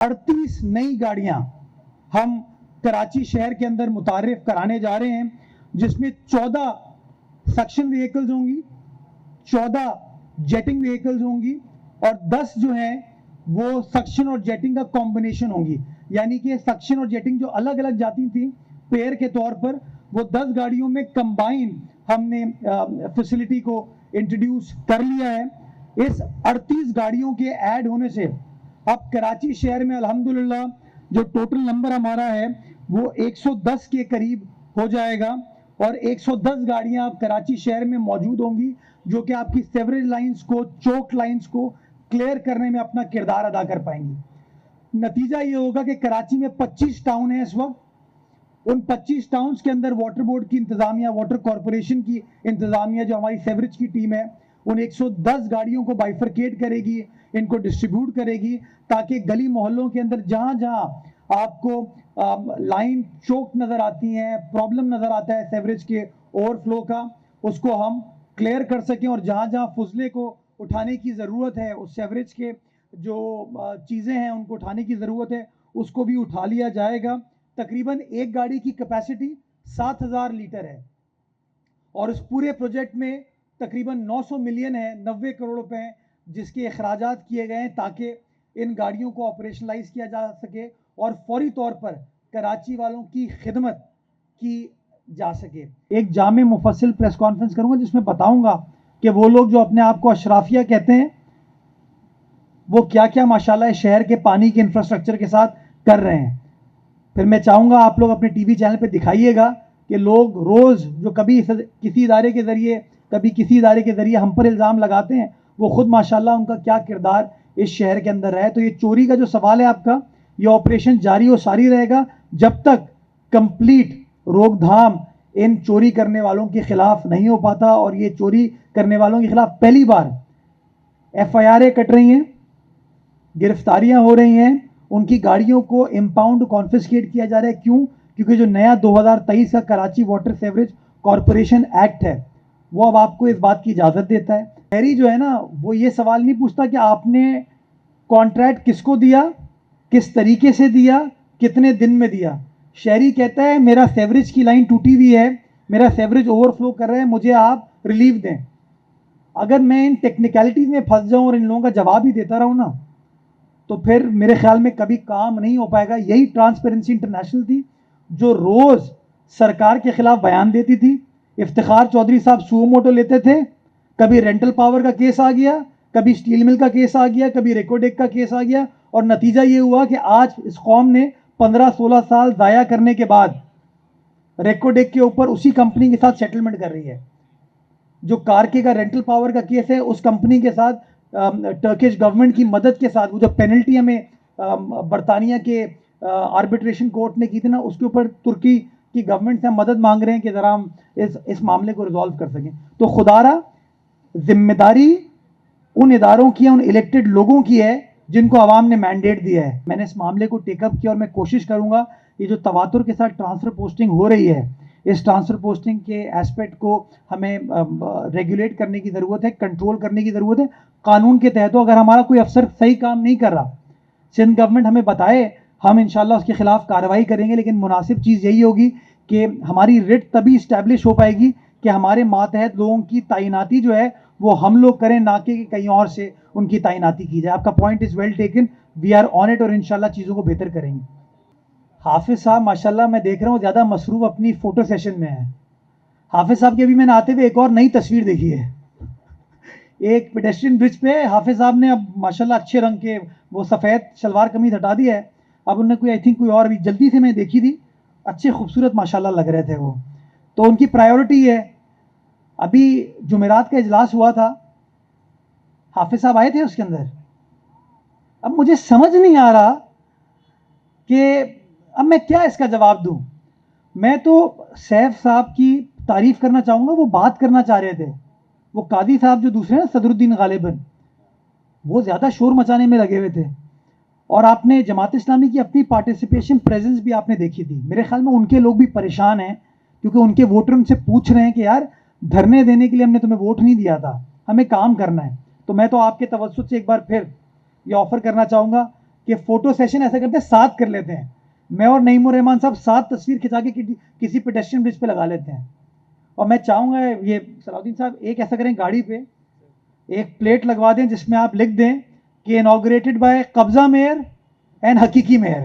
38 नई गाड़ियां हम कराची शहर के अंदर मुतारिफ कराने जा रहे हैं, जिसमें 14 सक्शन व्हीकल्स होंगी, 14 जेटिंग व्हीकल्स होंगी और 10 जो हैं वो सक्शन और जेटिंग का कॉम्बिनेशन होंगी। यानी कि सक्शन और जेटिंग जो अलग अलग जाती थी पेयर के तौर पर, वो 10 गाड़ियों में कंबाइन हमने फैसिलिटी को इंट्रोड्यूस कर लिया है। इस 38 गाड़ियों के ऐड होने से अब कराची शहर में अल्हम्दुलिल्लाह जो टोटल नंबर हमारा है वो 110 के करीब हो जाएगा और 110 गाड़ियां अब कराची शहर में मौजूद होंगी जो कि आपकी सेवरेज लाइंस को, चौक लाइंस को क्लियर करने में अपना किरदार अदा कर पाएंगी। नतीजा ये होगा कि कराची में 25 टाउन है इस वक्त। उन 25 टाउन्स के अंदर वाटर बोर्ड की इंतजामिया, वाटर कॉरपोरेशन की इंतजामिया, जो हमारी सेवरेज की टीम है, उन 110 गाड़ियों को बाइफरकेट करेगी, इनको डिस्ट्रीब्यूट करेगी, ताकि गली मोहल्लों के अंदर जहां जहां आपको लाइन चौक नजर आती है, प्रॉब्लम नजर आता है सेवरेज के ओवरफ्लो का, उसको हम क्लियर कर सकें और जहां जहां फुजले को उठाने की ज़रूरत है, उस सेवरेज के जो चीज़ें हैं उनको उठाने की ज़रूरत है, उसको भी उठा लिया जाएगा। तकरीबन एक गाड़ी की कैपेसिटी 7000 लीटर है और इस पूरे प्रोजेक्ट में तकरीबन 900 मिलियन है, 90 करोड़ रुपए हैं जिसके अखराजात किए गए हैं ताकि इन गाड़ियों को ऑपरेशनलाइज किया जा सके और फौरी तौर पर कराची वालों की खिदमत की जा सके। एक जामे मुफस्सिल प्रेस कॉन्फ्रेंस करूंगा जिसमें बताऊंगा कि वो लोग जो अपने आप को अशराफिया कहते हैं वो क्या क्या माशाल्लाह शहर के पानी के इंफ्रास्ट्रक्चर के साथ कर रहे हैं। फिर मैं चाहूँगा आप लोग अपने टीवी चैनल पे दिखाइएगा कि लोग रोज़ जो कभी किसी इदारे के ज़रिए, कभी किसी इदारे के ज़रिए हम पर इल्ज़ाम लगाते हैं, वो खुद माशाल्लाह उनका क्या किरदार इस शहर के अंदर है। तो ये चोरी का जो सवाल है आपका, ये ऑपरेशन जारी और सारी रहेगा जब तक कंप्लीट रोकथाम इन चोरी करने वालों के खिलाफ नहीं हो पाता। और ये चोरी करने वालों के खिलाफ पहली बार FIR कट रही हैं, गिरफ्तारियां हो रही हैं, उनकी गाड़ियों को इम्पाउंड कॉन्फिस्केट किया जा रहा है। क्यों? क्योंकि जो नया 2023 का Karachi water sewerage corporation act है वो अब आपको इस बात की इजाज़त देता है। शहरी जो है ना वो ये सवाल नहीं पूछता कि आपने कॉन्ट्रैक्ट किसको दिया, किस तरीके से दिया, कितने दिन में दिया। शहरी कहता है मेरा सेवरेज की लाइन टूटी हुई है, मेरा सेवरेज ओवरफ्लो कर रहा है, मुझे आप रिलीफ दें। अगर मैं इन टेक्निकलिटीज़ में फंस जाऊँ और इन लोगों का जवाब ही देता रहूँ ना, तो फिर मेरे ख्याल में कभी काम नहीं हो पाएगा। यही ट्रांसपेरेंसी इंटरनेशनल थी जो रोज़ सरकार के खिलाफ बयान देती थी। इफ्तिखार चौधरी साहब सुओ मोटो लेते थे, कभी रेंटल पावर का केस आ गया, कभी स्टील मिल का केस आ गया, कभी रेकोडेक का केस आ गया और नतीजा ये हुआ कि आज इस कौम ने 15-16 साल ज़ाया करने के बाद रेकोडेक के ऊपर उसी कंपनी के साथ सेटलमेंट कर रही है। जो कारके का रेंटल पावर का केस है उस कंपनी के साथ टर्किश गवर्नमेंट की मदद के साथ, वो जो पेनल्टी हमें बरतानिया के आर्बिट्रेशन कोर्ट ने की थी ना, उसके ऊपर तुर्की की गवर्नमेंट से हम मदद मांग रहे हैं कि ज़रा हम इस मामले को रिजॉल्व कर सकें। तो खुदारा जिम्मेदारी उन इदारों की है, उन इलेक्टेड लोगों की है जिनको आवाम ने मैंडेट दिया है। मैंने इस मामले को टेकअप किया और मैं कोशिश करूंगा ये जो तवातुर के साथ ट्रांसफ़र पोस्टिंग हो रही है, इस ट्रांसफ़र पोस्टिंग के एस्पेक्ट को हमें रेगुलेट करने की ज़रूरत है, कंट्रोल करने की ज़रूरत है कानून के तहत। तो अगर हमारा कोई अफसर सही काम नहीं कर रहा, सिंध गवर्नमेंट हमें बताए, हम इंशाल्लाह उसके खिलाफ कार्रवाई करेंगे। लेकिन मुनासिब चीज़ यही होगी कि हमारी रिट तभी इस्टेब्लिश हो पाएगी कि हमारे मातहत लोगों की तैनाती जो है वो हम लोग करें, ना कि कहीं और से उनकी तैनाती की जाए। आपका point is well taken, we are on it और इंशाल्लाह चीज़ों को बेहतर करेंगे। हाफिज साहब माशाल्लाह मैं देख रहा हूँ ज़्यादा मसरूफ़ अपनी फ़ोटो सेशन में है। हाफिज साहब के अभी मैंने आते हुए एक और नई तस्वीर देखी है। एक पेडेस्ट्रियन ब्रिज पे हाफिज साहब ने अब माशाल्लाह अच्छे रंग के वो सफ़ेद शलवार कमीज हटा दी है, अब उन्होंने कोई आई थिंक कोई और भी जल्दी से मैं देखी थी, अच्छे खूबसूरत माशाल्लाह लग रहे थे वो। तो उनकी प्रायोरिटी है। अभी जुमेरात का इजलास हुआ था, हाफिज साहब आए थे उसके अंदर। अब मुझे समझ नहीं आ रहा कि अब मैं क्या इसका जवाब दूं। मैं तो सैफ साहब की तारीफ करना चाहूँगा, वो बात करना चाह रहे थे। वो कादी साहब जो दूसरे हैं सदरुद्दीन गालिबन, वो ज़्यादा शोर मचाने में लगे हुए थे और आपने जमात इस्लामी की अपनी पार्टिसिपेशन प्रेजेंस भी आपने देखी थी। मेरे ख्याल में उनके लोग भी परेशान हैं क्योंकि उनके वोटर उनसे पूछ रहे हैं कि यार धरने देने के लिए हमने तुम्हें वोट नहीं दिया था, हमें काम करना है। तो मैं तो आपके तवज्जुह से एक बार फिर ये ऑफ़र करना चाहूँगा कि फोटो सेशन ऐसा करते हैं, 7 कर लेते हैं, मैं और नईमुर रहमान साहब 7 तस्वीर खिंचा के किसी पेडेस्ट्रियन ब्रिज पे लगा लेते हैं। और मैं चाहूँगा ये सलाउद्दीन साहब एक ऐसा करें, गाड़ी पे एक प्लेट लगवा दें जिसमें आप लिख दें कि इनॉग्रेटेड बाय कब्जा मेयर एंड हकीकी मेयर।